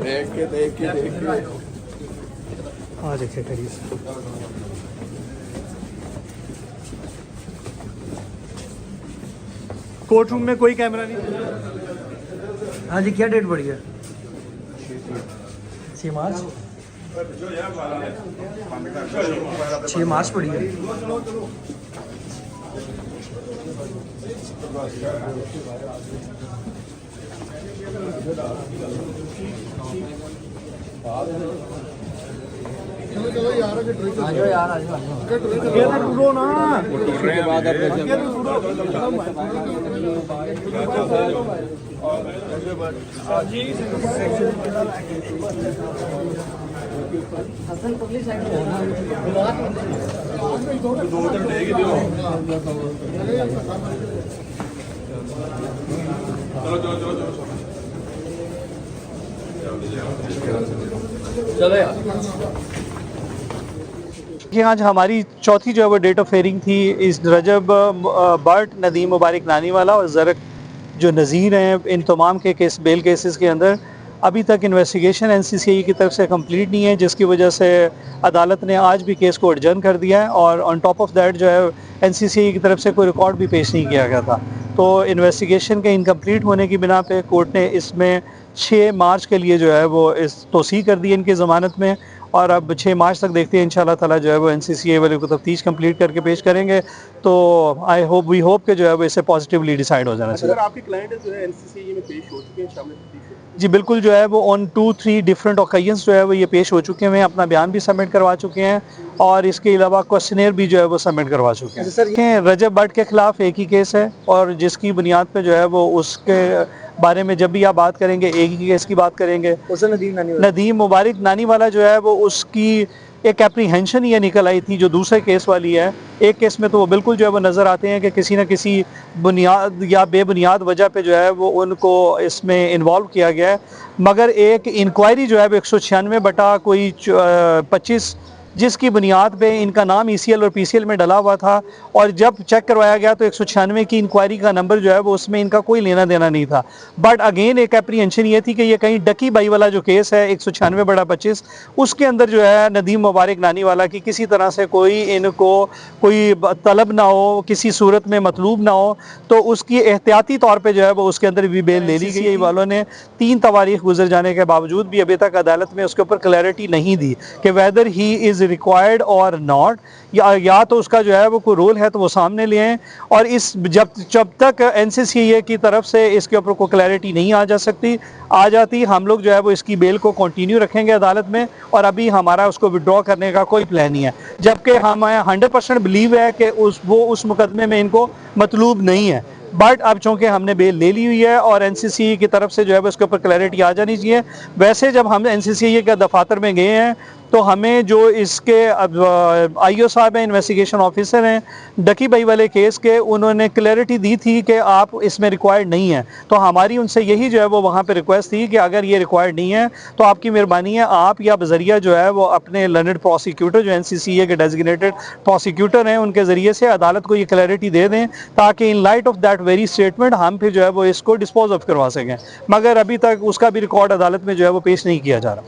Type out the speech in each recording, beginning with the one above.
देख के आज देखिए करिए कोर्ट रूम में कोई कैमरा नहीं। हाँ जी, क्या डेट पड़ी है? 6 मार्च 6 मार्च पड़ी है। चलो यार आ जाओ यार, आ जाओ ना। के बाद चलो यार। आज हमारी चौथी जो है वो डेट ऑफ हेयरिंग थी। इस रजब बट, नदीम मुबारक नानीवाला और ज़रक जो नज़ीर हैं, इन तमाम के केस बेल केसेस के अंदर अभी तक इन्वेस्टिगेशन NCCI की तरफ से कंप्लीट नहीं है, जिसकी वजह से अदालत ने आज भी केस को एडजर्न कर दिया है। और ऑन टॉप ऑफ दैट जो है NCCI की तरफ से कोई रिकॉर्ड भी पेश नहीं किया गया था। तो इन्वेस्टिगेशन के इनकम्प्लीट होने की बिना पे कोर्ट ने इसमें 6 मार्च के लिए जो है वो इस तोसी कर दी इनकी ज़मानत में। और अब 6 मार्च तक देखते हैं इंशाल्लाह ताला जो है वो NCCI वाले को तफ्तीश कंप्लीट करके पेश करेंगे। तो आई होप वी होप के जो है वो इससे पॉजिटिवली डिसाइड हो जाना चाहिए। अगर आपके क्लाइंट जो है NCCI में पेश हो चुके हैं शामिल जी बिल्कुल, जो है वो ऑन 2-3 डिफरेंट ओकेजन्स जो है वो ये पेश हो चुके हैं, अपना बयान भी सबमिट करवा चुके हैं और इसके अलावा क्वेश्चनेयर भी जो है वो सबमिट करवा चुके हैं। सर ये रजब बट के खिलाफ एक ही केस है और जिसकी बुनियाद पे जो है वो उसके बारे में जब भी आप बात करेंगे एक ही केस की बात करेंगे। नदीम मुबारक नानीवाला जो है वो उसकी एक एप्रीहेंशन ये निकल आई थी जो दूसरे केस वाली है। एक केस में तो वो बिल्कुल जो है वो नज़र आते हैं कि किसी न किसी बुनियाद या बेबुनियाद वजह पे जो है वो उनको इसमें इन्वॉल्व किया गया है। मगर एक इंक्वायरी जो है वो 196 बटा कोई 25 जिसकी बुनियाद पे इनका नाम ECL और PCL में डला हुआ था और जब चेक करवाया गया तो 196 की इंक्वायरी का नंबर जो है वो उसमें इनका कोई लेना देना नहीं था। बट अगेन एक एप्रीहेंशन ये थी कि ये कहीं डकी बाई वाला जो केस है 196 बटा 25 उसके अंदर जो है नदीम मुबारक नानीवाला की किसी तरह से कोई इनको कोई तलब ना हो, किसी सूरत में मतलूब ना हो, तो उसकी एहतियाती तौर पर जो है वो उसके अंदर भी बेल ले ली गई। वालों ने 3 तवारीख गुजर जाने के बावजूद भी अभी तक अदालत में उसके ऊपर क्लैरिटी नहीं दी कि वेदर ही इज़ रिक्वायर्ड और नॉट, या तो उसका जो है वो कोई रोल है तो वो सामने ले आए। और इस जब तक NCCI की तरफ से इसके ऊपर कोई क्लैरिटी नहीं आ जाती हम लोग जो है वो इसकी बेल को कंटिन्यू रखेंगे अदालत में और अभी हमारा उसको विड्रॉ करने का कोई प्लान नहीं है, जबकि हम 100% बिलीव है कि वो उस मुकदमे में इनको मतलूब नहीं है। बट अब चूँकि हमने बेल ले ली हुई है और NCCI की तरफ से जो है उसके ऊपर क्लैरिटी आ जानी चाहिए। वैसे जब हम NCCI के दफातर में गए हैं तो हमें जो इसके IO साहब हैं, इन्वेस्टिगेशन ऑफिसर हैं डकी बाई वाले केस के, उन्होंने क्लैरिटी दी थी कि आप इसमें रिक्वायर्ड नहीं है। तो हमारी उनसे यही जो है वो वहाँ पे रिक्वेस्ट थी कि अगर ये रिक्वायर्ड नहीं है तो आपकी मेहरबानी है आप या बजरिया जो है वो अपने लर्नड प्रोसिक्यूटर जो NCCI के डेजिग्नेटेड प्रोसिक्यूटर हैं उनके ज़रिए से अदालत को ये क्लैरिटी दे दें ताकि in light of that very statement हम फिर जो है वो इसको डिस्पोज ऑफ करवा सकें। मगर अभी तक उसका भी रिकॉर्ड अदालत में जो है वो पेश नहीं किया जा रहा।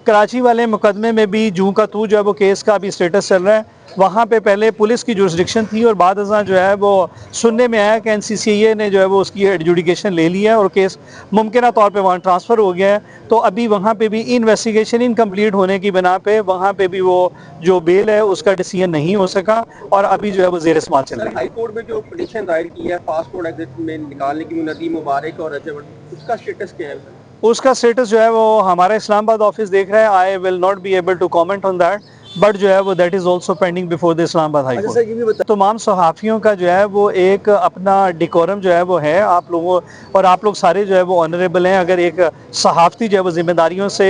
कराची वाले मुकदमे में भी जूं का तू जो है वो केस का अभी स्टेटस चल रहा है। वहाँ पे पहले पुलिस की जुरिस्डिक्शन थी और बाद जो है वो सुनने में आया कि NCCI ने जो है वो उसकी एडजुडिकेशन ले ली है और केस मुमकिन तौर पे वहाँ ट्रांसफ़र हो गया है। तो अभी वहाँ पे भी इन्वेस्टिगेशन इनकम्प्लीट होने की बिना पे वहाँ पे भी वो जो बेल है उसका डिसीजन नहीं हो सका और अभी जो है वो ज़ेर समाअत चल रही है। हाई कोर्ट में जो पिटीशन दायर की है पासपोर्ट एग्जिट में निकालने की नदीम मुबारक और रजब, उसका स्टेटस क्या है? उसका स्टेटस जो है वो हमारा इस्लामाबाद ऑफिस देख रहा है। I will not be able to comment on that, but जो है वो that is also pending before the Islamabad high court. तमाम सहाफ़ियों का जो है वो एक अपना डिकोरम जो है वो है आप लोगों, और आप लोग सारे जो है वो ऑनरेबल हैं। अगर एक सहाफ़ती जो है वो जिम्मेदारियों से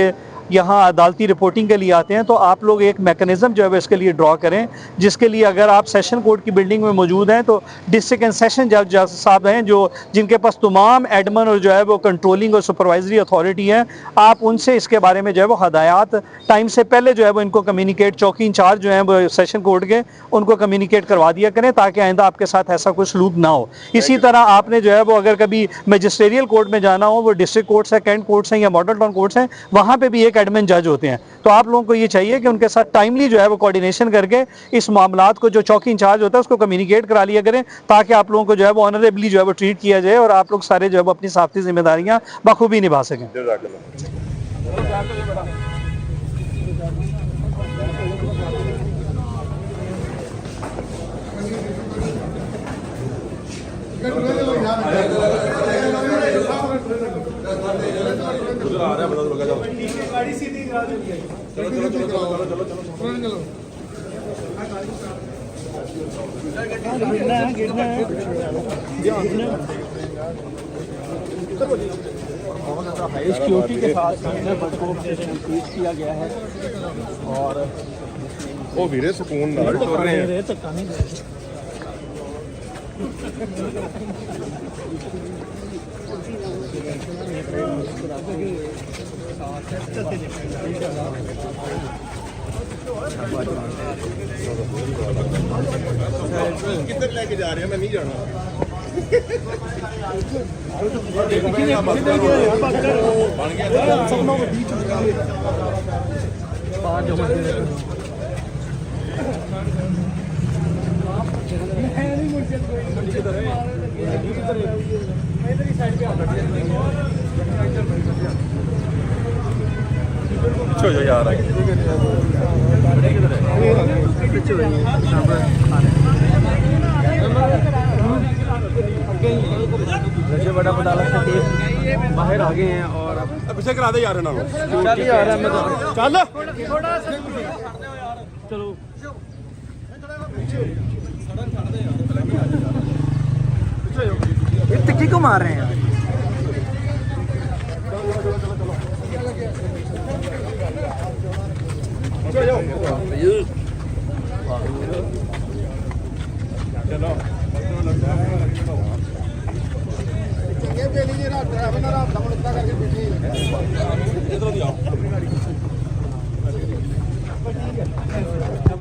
यहाँ अदालती रिपोर्टिंग के लिए आते हैं, तो आप लोग एक मैकेनिज्म जो है इसके लिए ड्रॉ करें, जिसके लिए अगर आप सेशन कोर्ट की बिल्डिंग में मौजूद हैं तो डिस्ट्रिक्ट एंड सेशन जज साहब हैं जो जिनके पास तमाम एडमन और जो है वो कंट्रोलिंग और सुपरवाइजरी अथॉरिटी है, आप उनसे इसके बारे में जो है वो हदायत टाइम से पहले जो है वो इनको कम्युनिकेट, चौकी इंचार्ज जो है वो सेशन कोर्ट के, उनको कम्युनिकेट करवा दिया करें ताकि आइंदा आपके साथ ऐसा कोई सलूक ना हो। इसी तरह आपने जो है वो अगर कभी मजिस्ट्रियल कोर्ट में जाना हो, वो डिस्ट्रिक्ट कोर्ट्स हैं, कैंट कोर्ट्स हैं या मॉडल टाउन कोर्ट्स हैं, वहाँ पे भी एक एडमिन जज होते हैं, तो आप लोगों को ये चाहिए कि उनके साथ टाइमली जो है वो कोऑर्डिनेशन करके इस मामलात को जो चौकी इंचार्ज होता है उसको कम्युनिकेट करा लिया करें, ताकि आप लोगों को जो है वो ऑनरेबली जो है वो ट्रीट किया जाए और आप लोग सारे जो है वो अपनी साफ्ती जिम्मेदारियाँ बखूबी निभा सकें। सिक्योरिटी के साथ पेश किया गया है और ਉਹ ਵੀਰੇ ਸਕੂਨ ਨਾਲ ਤੁਰ ਰਹੇ ਆ ਕਿੱਧਰ ਲੈ ਕੇ ਜਾ ਰਹੇ ਆ ਮੈਂ ਨਹੀਂ ਜਾਣਾ ਬਣ ਗਿਆ ਸਭ ਨੂੰ पीछे हो यार रजब बड़ा अदालत का केस बाहर आ गए हैं और पीछे करा दे यार ना चल यार चल चलो टिक्की को मार रहे हैं चलो